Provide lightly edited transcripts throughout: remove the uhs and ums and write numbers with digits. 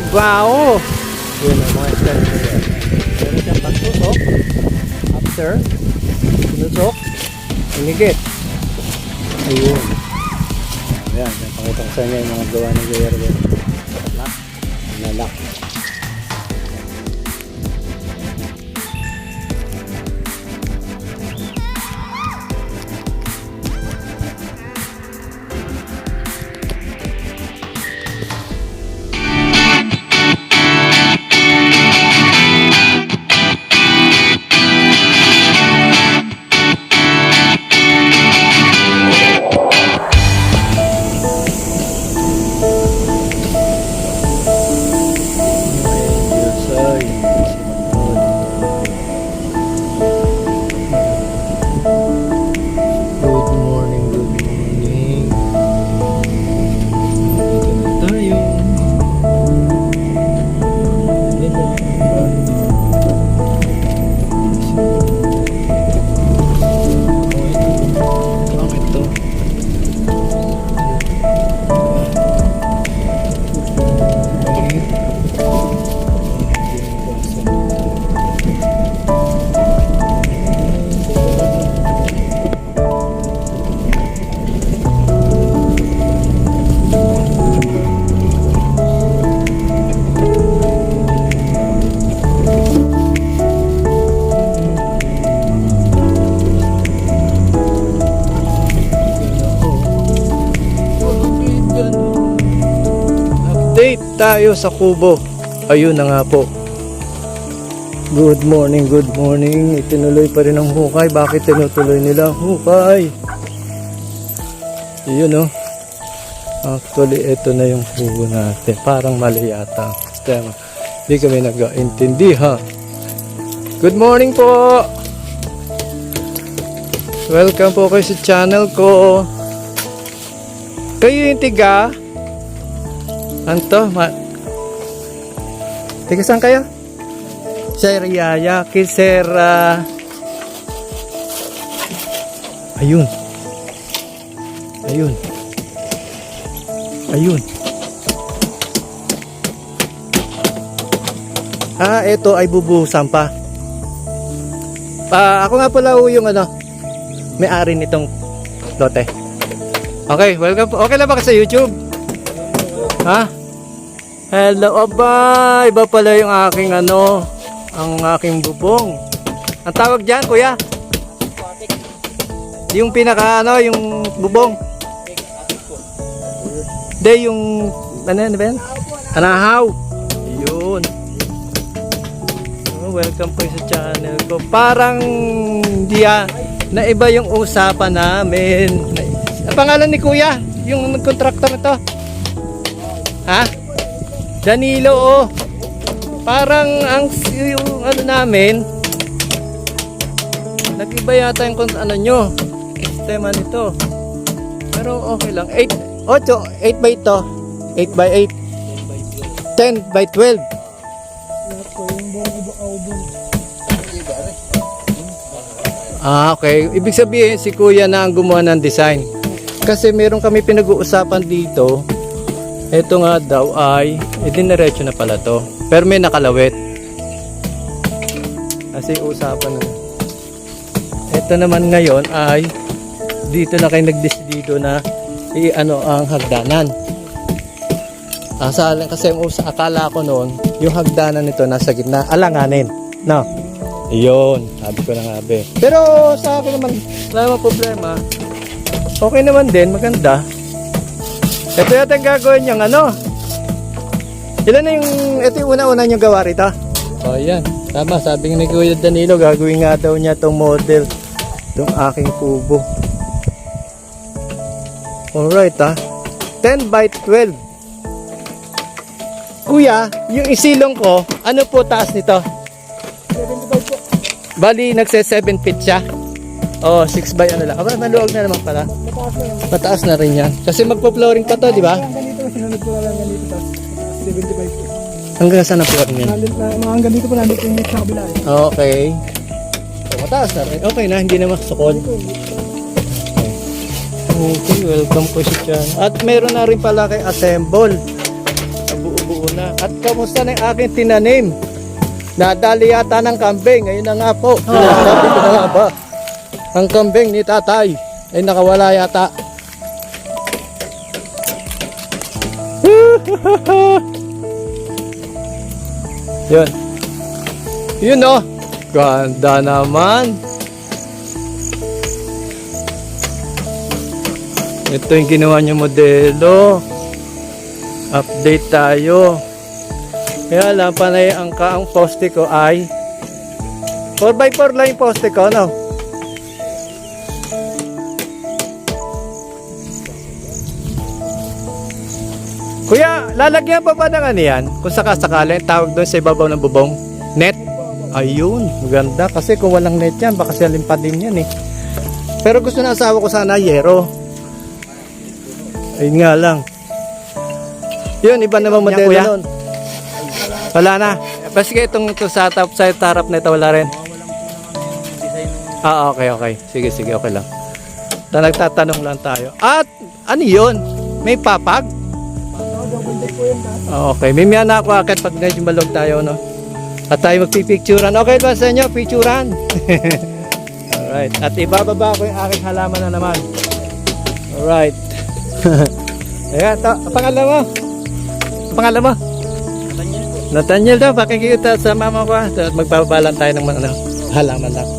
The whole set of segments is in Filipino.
Wow! Yun ang mga isda nito. Meron siyang pagtusok. After, sinusok, hinigit. Ayun. Ayan, pakita ko sa inyo yung mga gawa ng Guerrero. Lock. Nalock. Update tayo sa kubo. Ayun na nga po. Good morning, good morning. Itinuloy pa rin ang hukay. Bakit tinutuloy nila ang hukay? Yun, oh. Actually, ito na yung kubo natin. Parang mali yata ang sistema. Hindi kami nag-intindihan. Good morning po. Welcome po kayo sa channel ko. Kayo yung tiga Anto, tiga saan kayo? Sir Yaya, Sir ayun. Ayun. Ayun. Ito ay bubuhusan pa. Ako nga pala yung may-ari nitong lote. Okay, welcome po. Okay lang ba ka sa YouTube? Ha? Hello, aba. Iba pala yung aking ang aking bubong. Ang tawag dyan, kuya? Yung pinaka yung bubong. Hindi, yung ano ba yan? Anahaw. Yun. Welcome po sa channel ko. Parang na iba yung usapan namin. Ang pangalan ni kuya? Yung nag-contractor na to? Ha? Danilo, oh. Parang yung namin nag-iba yata yung nyo sistema nito. Pero okay lang. 8 by ito. 8 by 8. 10 by 12. Okay. Ibig sabihin si kuya na ang gumawa ng design. Kasi meron kami pinag-uusapan dito. Ito nga daw ay idiniretso na pala to. Pero may nakalawit. Kasi usapan na. Ito naman ngayon ay dito na kayo nagdesidido na ang hagdanan. Kasi akala ko noon yung hagdanan nito nasa gitna. Alanganin. No. Iyon. Sabi ko na nga be. Pero sa akin naman wala namang problema. Okay naman din. Maganda. Ito yata ang gagawin niyang Ilan na ito yung una-una niyong gawa rito? O yan, tama, sabi ni Kuya Danilo, gagawin nga daw niya itong model, itong aking kubo. Alright 10 by 12. Kuya, yung isilong ko, ano po taas nito? 75 po. Bali, nagse 7 feet siya. Oh, 6 by lang. Aba, maluwag na naman pala. Mataas na rin yan. Kasi magpo-flooring pa to, di ba? Ganito, sinunod ko lang ganito. 75. Hanggang saan ang flooring yan? Hanggang dito po, nandito yung sa kabila. Okay. So, mataas na rin. Okay na, hindi na masukod. Okay, welcome po siya dyan. At meron na rin pala kay assemble. Buo-buo una. At kamusta na yung aking tinanim? Nadali yata ng kambing. Ayun na nga po. Sabi ko na nga ba? Ang kambing ni tatay ay nakawala yata. Yun. Yun oh. Ganda naman. Ito yung ginawa niyo modelo. Update tayo. Kaya lang panay ang poste ko ay 4x4 lang yung poste ko, no? Kuya, lalagyan pa ba ng ano yan? Kung sakasakali, tawag doon sa ibabaw ng bubong? Net? Ayun, maganda. Kasi kung walang net yan, baka siya limpad din yan eh. Pero gusto na asawa ko sana yero. Ayun nga lang. Yun, iba naman modelo nun. Wala na. Basta itong sa top side tarap na ito, wala rin. Ah, okay. Sige, okay lang. Nagtatanong lang tayo. At, ano yun? May papag? Okay, may miyan na ako akit pag medyo malog tayo, no? At tayo magpipicturan. Okay ba sa inyo? Picturan? Alright. At ibababa ko yung aking halaman na naman. Alright. Ayan, pangalan mo? Pangalan mo? Nathaniel daw, pakikita sa mama ko. At magbabalan tayo ng ano, halaman lang.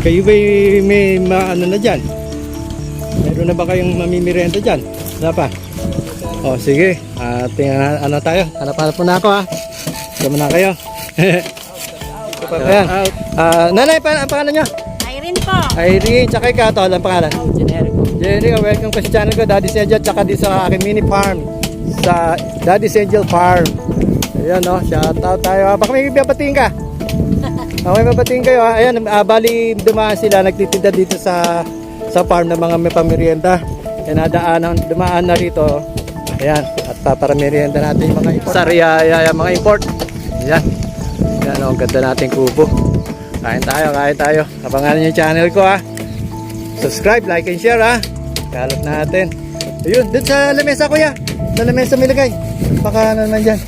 Kayo ba may ano na dyan? Meron na ba kayong mamimirienda dyan? Wala pa? O sige, tingnan ano tayo? Hanap-hanap po na ako ha. Sama na kayo. Ayan. Nanay, ang pangalan nyo? Irene po. Irene, tsaka ikaw, ito, ang pangalan? Jericho, welcome ko sa channel ko, Daddy's Angel, tsaka di sa aking mini farm, sa Daddy's Angel Farm. Ayan o, shout out tayo. Baka may babatiin ka? Okay, babatiin kayo ha. Ayan, bali dumaan sila, nagtitinda dito sa farm ng mga may pamirienda. Kaya dumaan na rito. Ayan, at paparamirienda natin yung mga import. Sariaya, mga import. Ayan. Ayan o, ang ganda nating kubo. Kain tayo. Abangan niyo yung channel ko ha. Subscribe, like, and share ha. Kalap natin. Ayun, dun sa lamesa kuya. Sa lamesa may lagay. Baka ano naman dyan.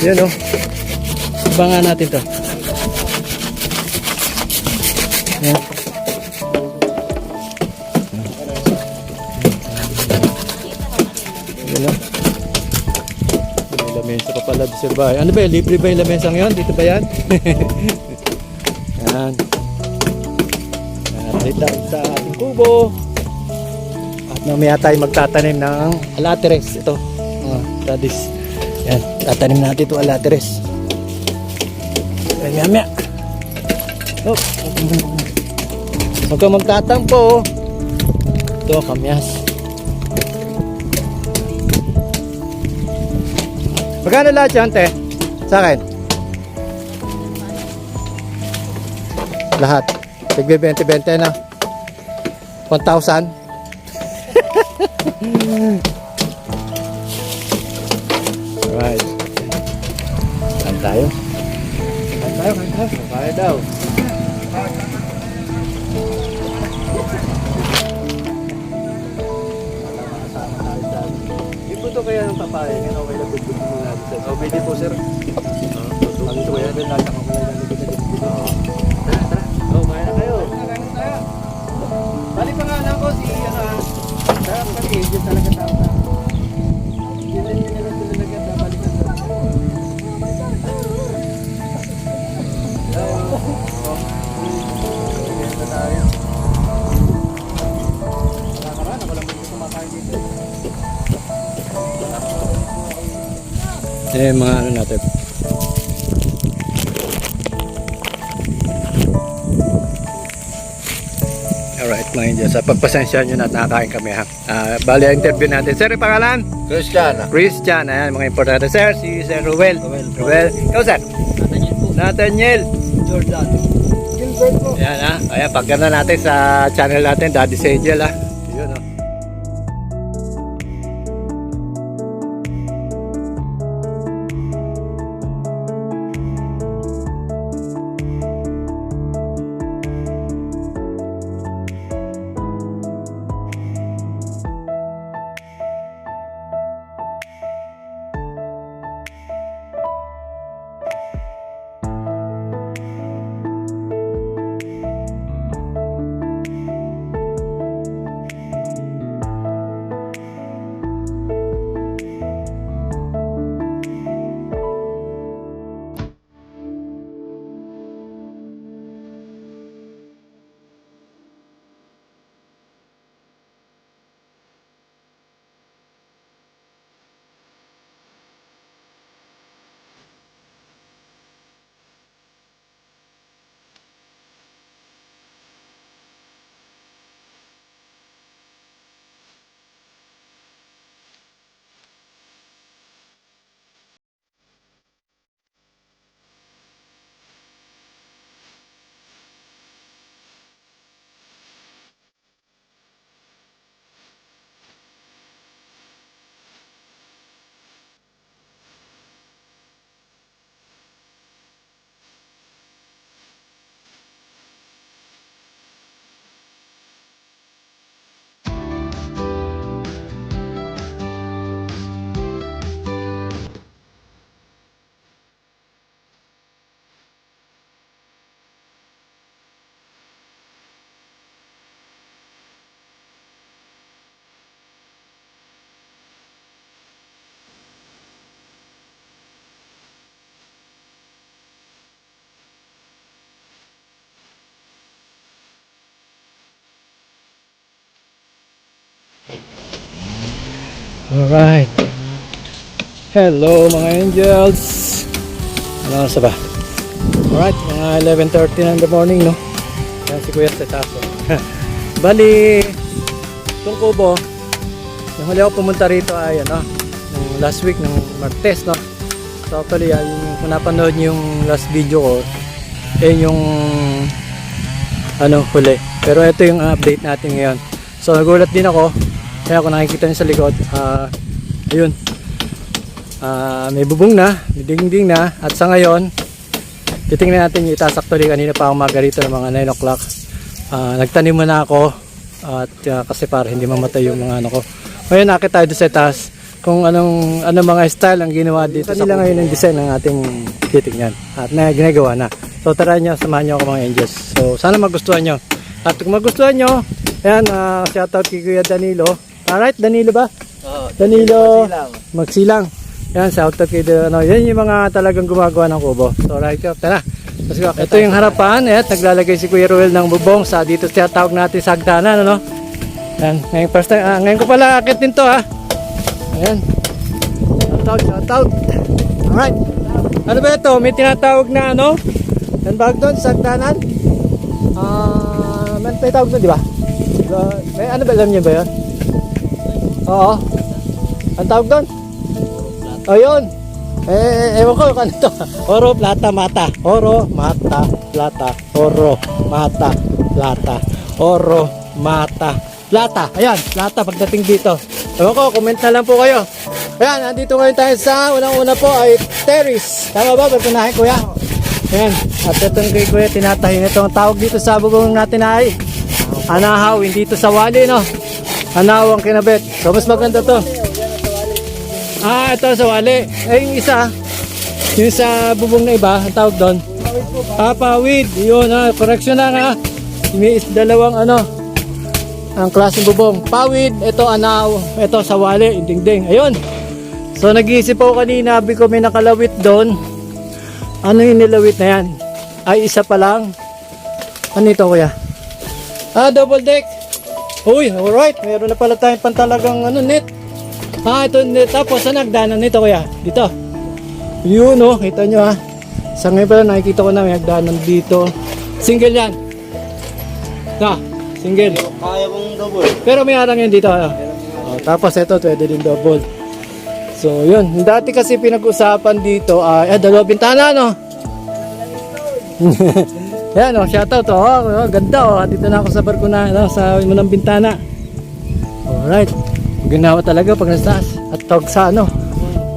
Ayan o. Abangan natin to. Ayan. Ayan o. May lamesa pa pala sa bahay. Ano ba yun? Libre ba yung lamesang yun? Dito ba yan? Ayan. Dito sa ating kubo. At mamaya tayo magtatanim ng alateres. Ito. Dadis. Yan. Tatanim natin ito alateres. Mamaya. Oh. Huwag kang magtatampo. Ito, kamyas. Magkano lahat yan, te? Sa akin? Lahat. Tigbe 20-20 na. 1,000. Alright. Saan tayo? Kain tayo. Kaya daw. Ibuto kaya ng papaya ngayon. Okay lang budbud mo natin. Oh, pwede po sir. Ang ito kaya din natin ako lang Tara, tara. Oh, kaya na kayo. Bali pa nga lang ko si Tara, kasi agent talaga tao na. Yun lang yun lang talaga babalikan sa mga ano natin. Alright mga Indians, pagpasensya nyo na nakakain kami ha. Bali ang interview natin. Sir, yung pangalan? Christian, ayan mga importante. Sir, si Sir Ruel. Ruel. Ikaw sir? Nathaniel. Jordan. Gilbert po. Ayan ha. Ayan, pagka na natin sa channel natin, Daddy Sejel ha. Yun ha. Alright. Hello mga angels. Ano oras ba? Alright, mga 11:30 na in the morning, no? Yan si Kuya sa taas. Bali, itong kubo, yung huli ako pumunta rito ay ano, yung last week ng Martes, no? So actually, yung kung napanood niyo yung last video ko, yung ano, huli. Pero ito yung update natin ngayon. So nagulat din ako. Kaya kung nakikita niyo sa likod, ayun, may bubong na, may dingding na, at sa ngayon, titingnan natin yung itaas. Actually, kanina pa akong magarito ng mga 9 o'clock. Nagtanim muna ako, at kasi para hindi mamatay yung mga ano ko. Ngayon, nakita tayo doon sa itaas, kung anong mga style ang ginawa dito. Kanila ngayon yung design ng ating titingnan, at ginagawa na. So tara nyo, samahan nyo ako mga angels. So sana magustuhan nyo. At kung magustuhan nyo, ayan, shoutout kay Kuya Danilo. Alright, Danilo ba? Danilo Magsilang. Yan, shoutout kay ano, yan yung mga talagang gumagawa ng kubo. So right, tara. Let's go. Ito yung harapan, naglalagay si Kuya Ruel ng bubong sa dito siya tawag natin sa hagdanan, ano? Yan, ngayon first time, ngayon ko pala akit din to ha. Ayan. Shoutout. Alright. Ano ba ito? May tinatawag na ano? Yan bag doon sa hagdanan? May tawag doon, di ba? May ano ba, alam niyo ba yun? Oo. Ang tawag doon? O yun. Ewan ko kung ano ito. Oro, plata, mata. Oro, mata, plata. Oro, mata, plata. Oro, mata, plata. Ayan, plata pagdating dito. Ewan ko, comment na lang po kayo. Ayan, nandito ngayon tayo sa unang-una po ay terrace. Tama ba? Bertunahin kuya? Ayan. At itong kay kuya tinatahin. Ito ang tawag dito sa bubong natin ay anahaw. Hindi ito sa wali, no? Anahaw ang kinabit. So, mas maganda to. Ito sa wali. Yung isa, yung sa bubong na iba, ang tawag doon. Pawid. Yun, correction na nga. May dalawang ang klaseng bubong. Pawid, ito anahaw. Ito sa wali, dingding. Ayun. So nag-iisip ako kanina, sabi ko may nakalawit doon. Ano yung nilawit na yan? Ay, isa pa lang. Ano ito kuya? Double deck. Uy, alright. Meron na pala tayong pantalagang net. Ito net. Tapos saan nagdanan nito kuya? Dito. Yun kita nyo Sa ngayon pala nakikita ko na may hagdanan dito. Single yan. Single. Kaya mong double. Pero may harang yan dito. Tapos ito, pwede din double. So yun, dati kasi pinag-usapan dito ay dalawa bintana Yan shoutout ganda dito na ako sa barko na sa unang bintana. Alright. Ginawa talaga pag nastaas at tawag sa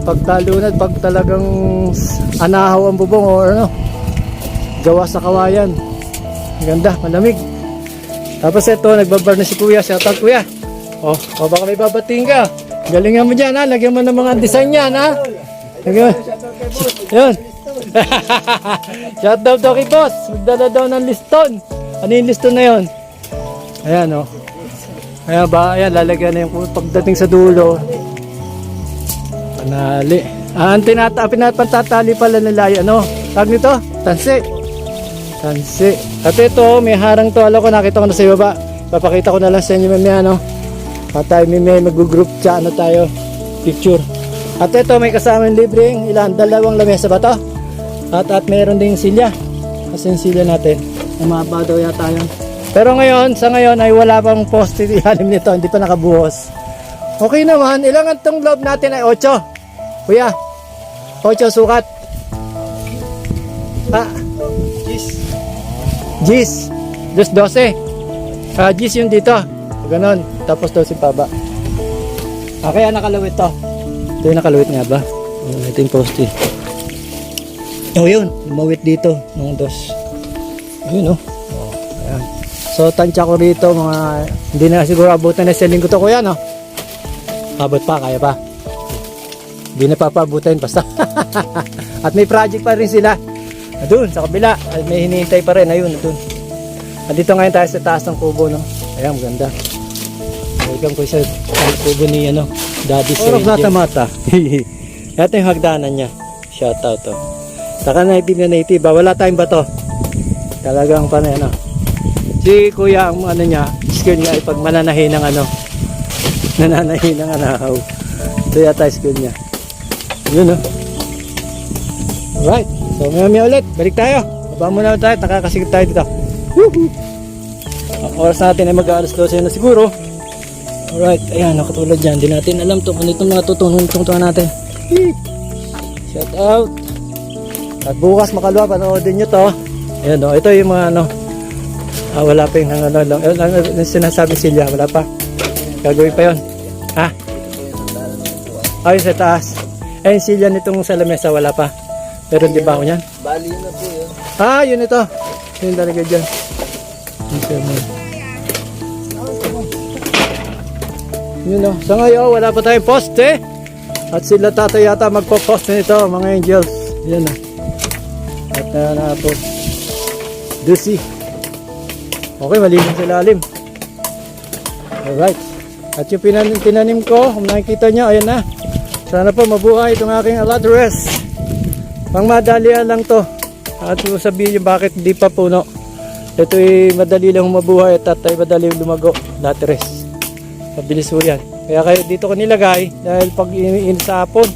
pagtalunad pag talagang anahaw ang bubong o gawa sa kawayan. Ganda, malamig. Tapos ito, nagbabar na si kuya. Shoutout kuya. Baka may babating ka. Galingan mo dyan lagyan mo ng mga design yan lagyan mo. Yun. Shoutout daw kay boss. Magdala daw ng liston. Ano yung liston na yun? Ayan ayan, lalagyan na yung pagdating sa dulo. Panali. Ang pinapantatali pala nila tag nito? Tansi. At ito, may harang to. Alam ko, nakita ko na sa baba. Papakita ko na lang sa inyo mamaya at tayo may mag-group chat tayo picture. At ito may kasamang libreng dalawang lamesa ba to? At meron ding silya. Kasi yung silya natin umaba daw yata yun. Pero sa ngayon ay wala pang poste ilalim nito, hindi pa nakabuhos. Okay naman, ilang itong loob natin ay 8 kuya, 8 sukat. Gis 12 Gis yung dito ganon, tapos 12 pa ba? Kaya nakalawit to. Ito yung nakalawit nga ba? Ito yung poste. Yun, lumawit dito nung dos. Yun ayan. So tansya ko rito mga hindi na siguro abutan na sa linggo to kuya abot pa, kaya pa. Hindi na papabutin basta. At may project pa rin sila doon sa kabila at may hinihintay pa rin. Ayun doon. At dito ngayon tayo sa taas ng kubo ayan, maganda. Welcome ko sa kubo ni Daddy Sir. Oras na mata. Ito yung hagdanan niya. Shout out Saka native na native. Wala tayong bato. Talagang panay Si kuya ang niya, skill niya ay pag mananahin ng nananahin ng anahaw. Ito yata skill niya. Yun Alright. So maya ulit. Balik tayo. Baba muna tayo. Nakakasigit tayo dito. Woohoo! Ang oras natin ay mag-aalas 12 na siguro. Alright, ayan, nakatulad dyan. Hindi natin alam kung ano itong mga tutungan natin. Shout out. At bukas makalwa, panoodin nyo to. Ayan ito yung mga wala pa yung sinasabi silya, wala pa. Gagawin pa yun. Ayun sa taas. Ayun silya nitong sa lamesa, wala pa. Pero di ba ako yan? Bali yun na po yun. Yun ito. Yun talaga dyan. Yun sa ngayon wala pa tayong poste at sila tatay yata magpo-poste nito mga angels. Yan at na po Dusi. Okay, malilim sa lalim. Alright, at yung tinanim ko kung nakikita nyo, ayan na. Sana po mabuhay itong aking aladres. Pang madalian lang to. At sabihin nyo bakit hindi pa puno. Ito'y madali lang mabuhay at tatay madali lumago. Lateres. Mabilis po yan. Kaya dito ko nilagay dahil pag iniinit sa hapon,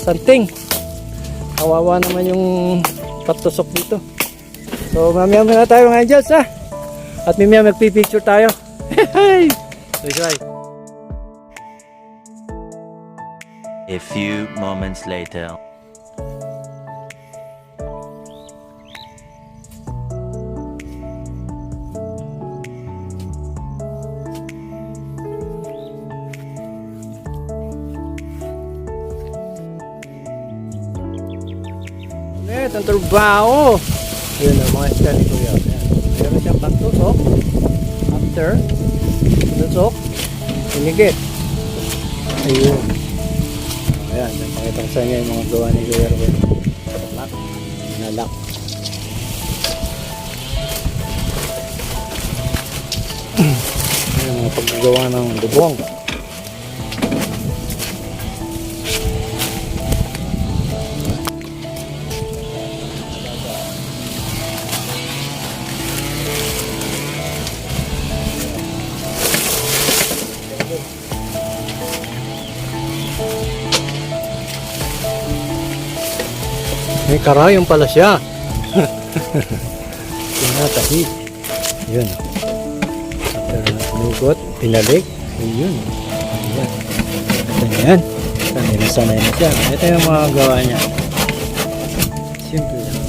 santing. Kawawa naman yung patusok dito. So mamaya muna tayo mga angels At mamaya magpipicture tayo. A few moments later. ulit ang trabaho. Yun ang mga isda ni Kuya. Ayan. Meron siyang pagtusok. After tusok, inigit. Ayun. Ayan, pakita ko sa inyo yung mga gawa ni Kuya Ruben. Lock. Nalock. Ayan, mga paggagawa ng bubong. May karayong pala siya. Tinatahid. Yun. After nugot, pinalik. Ayun. Ayan. Ito na yan. Sanay na siya. Ito yung mga gawa niya. Simple lang.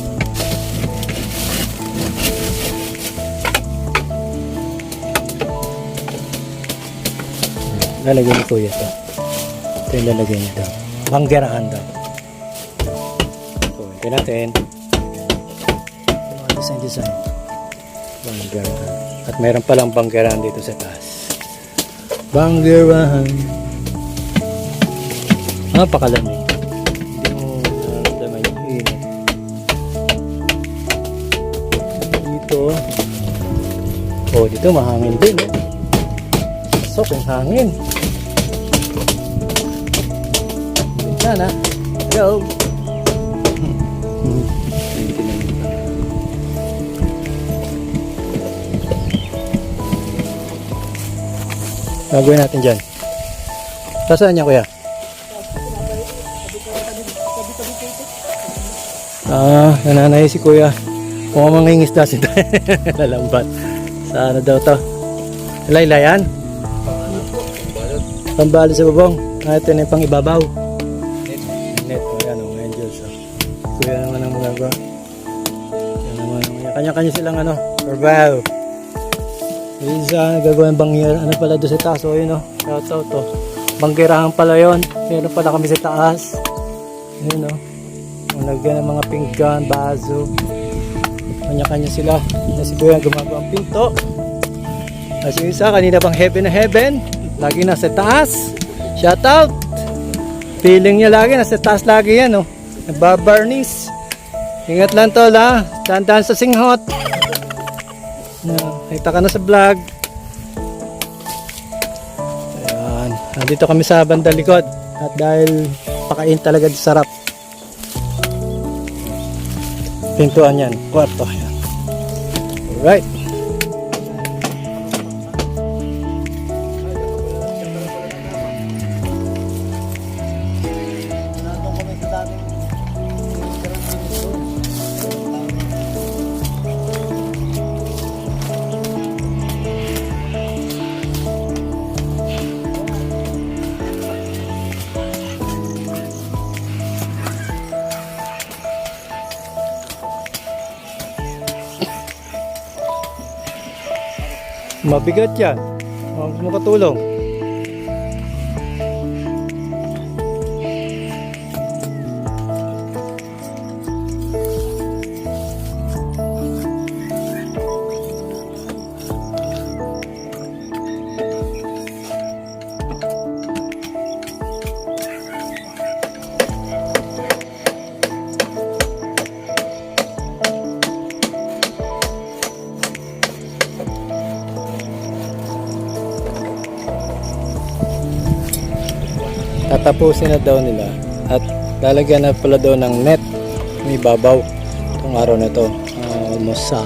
Lalagyan ni Kuya ito. Ito yung lalagyan niya daw. Banggerahan daw. Ito natin mga design banggerahan at meron palang banggerahan dito sa taas. Banggerahan napakalamig, hindi mo nararamdaman yung init dito. Dito mahangin din pasok yung hangin. Sana hello. Gagawin natin dyan. Saan niya Kuya? Nananay si Kuya. Kung mangingisda si lalambat. Saan daw to? Laylayan? Pambalot sa bubong. Ito na yung pang ibabaw. Net. Ayan o, angels. Kuya naman ang magagawa. Yan naman. Kanya-kanya silang survive. Isa nagagawa ng bangyera. Ano pala doon sa taas? O yun o. Shout out o. Banggerahan pala yun. Meron pala kami sa taas. Yun o. Nagyan ng mga pinggan, baso. Kanya-kanya sila. Si Kuya gumagawa ang pinto. As yung isa, kanina pang heaven na heaven. Lagi nasa taas. Shout out. Feeling niya lagi. Nasa taas lagi yan o. Nagbabarnish. Ingat lang tol ha. Tandaan sa singhot. Nakita ka na sa vlog. Ayan. Nandito kami sa bandang likod. At dahil pakain talaga sarap. Pintuan yan. Kwarto. Ayan. Alright. Mabigat yan. Gusto mo katulong? Tatapusin na daw nila at lalagyan na pala daw ng net may babaw itong araw na to. Almost sa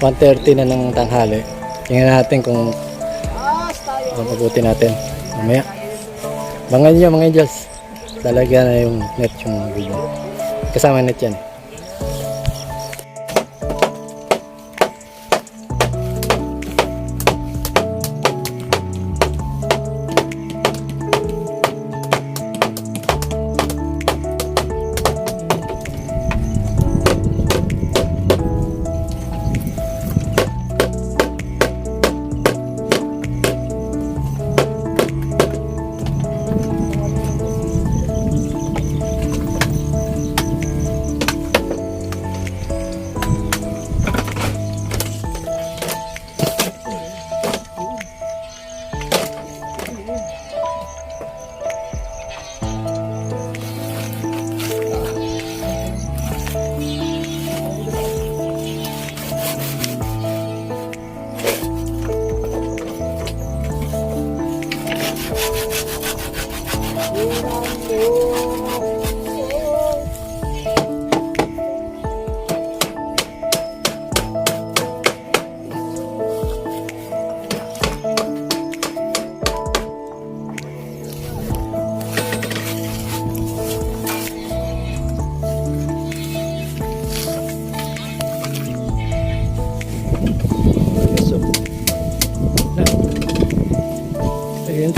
1:30 na ng tanghali. Tingnan natin kung mabuti natin mamaya. Bangan nyo mga angels, lalagyan na yung net yung video kasama net yan.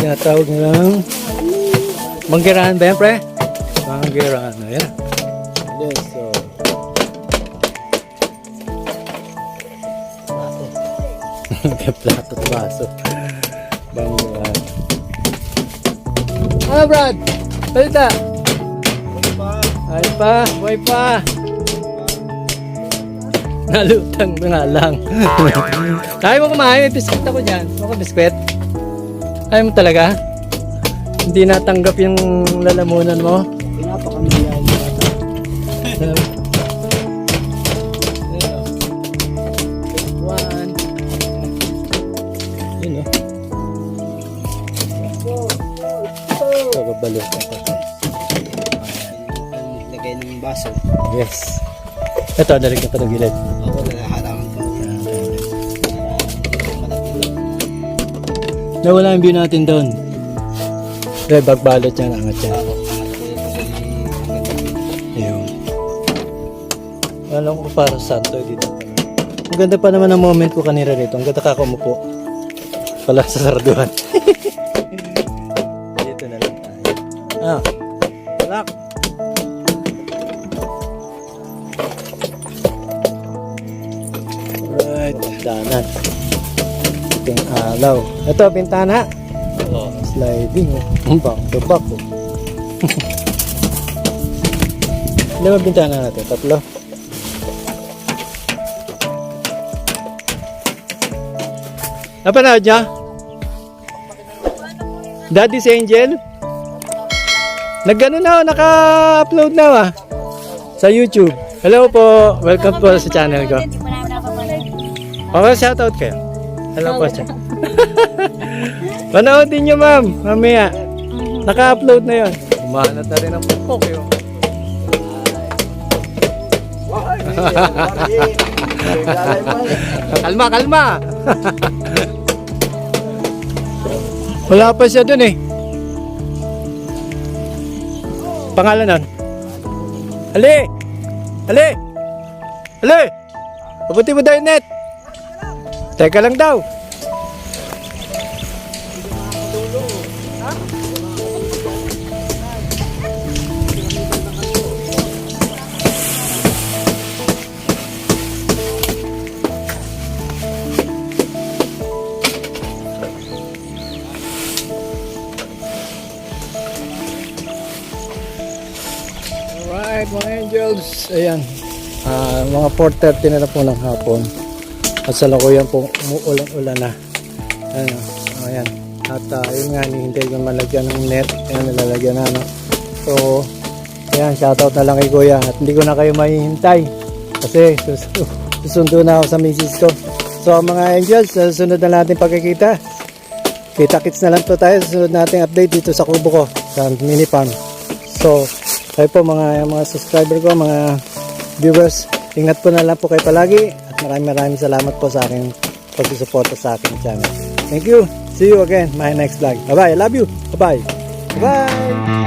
tinatawag nilang manggirahan ba yan, pre? Manggirahan. Ayan. Yes, so. Plato at baso. Manggirahan. Ah, Brad! Balita! Ay pa, buhay pa! Nalutang na nga lang. Ayaw mo kumain, may biskwit ako dyan. Ako biskwit? Ayaw mo talaga? Hindi natanggap yung lalamunan mo? Pinapakamiyahin mo ata. One. Yun o. Kababalot na pa. Lagay ng baso. Yes. Ito, dalig na pa ng gilid. Ako naghahalangan ko. Nawala yung view natin doon. Dahil bagbalot yan, angat yan. Ayun. Alam ko para saan to dito. Ang ganda pa naman ang moment ko kanina rito. Ang ganda ka umupo. Pala sa sarduhan. Dito na lang tayo. Ah. Lock. Alright. Danan. Ating alaw. Ito, bintana. Oh, sliding. Back to back. Ilan ba bintana natin? Tatlo. Napanood niya? Daddy's Angel? Nag-ano na, naka-upload na sa YouTube. Hello po, welcome po sa channel ko. Okay, shoutout kayo. Hello po siya. Panoodin nyo ma'am, mamaya. Naka-upload na yun. Umahanat na rin ang pupok yun. Kalma, kalma. Wala pa siya dun eh. Pangalan nun? Ali! Ali! Ali! Pabuti mo daw yung net. Teka lang daw. Alright mga angels, ayan, mga 4:30 na po ng hapon at sa lakuyan po umuulan-ulan na. Ayan, at yun nga, hinihintay ko malagyan ng net. Ayan, nilalagyan na, no? So ayan, shoutout na lang kay kuya at hindi ko na kayo mahihintay kasi susundo na ako sa misis ko. So mga angels, sa susunod na natin pagkikita, kita-kits na lang po tayo sa susunod nating update dito sa kubo ko sa mini farm. So kayo po mga subscriber ko, mga viewers, ingat po na lang po kayo palagi at maraming salamat po sa aking pagsusuporta sa aking channel. Thank you. See you again my next vlog. Bye bye. I love you. Bye bye. Bye.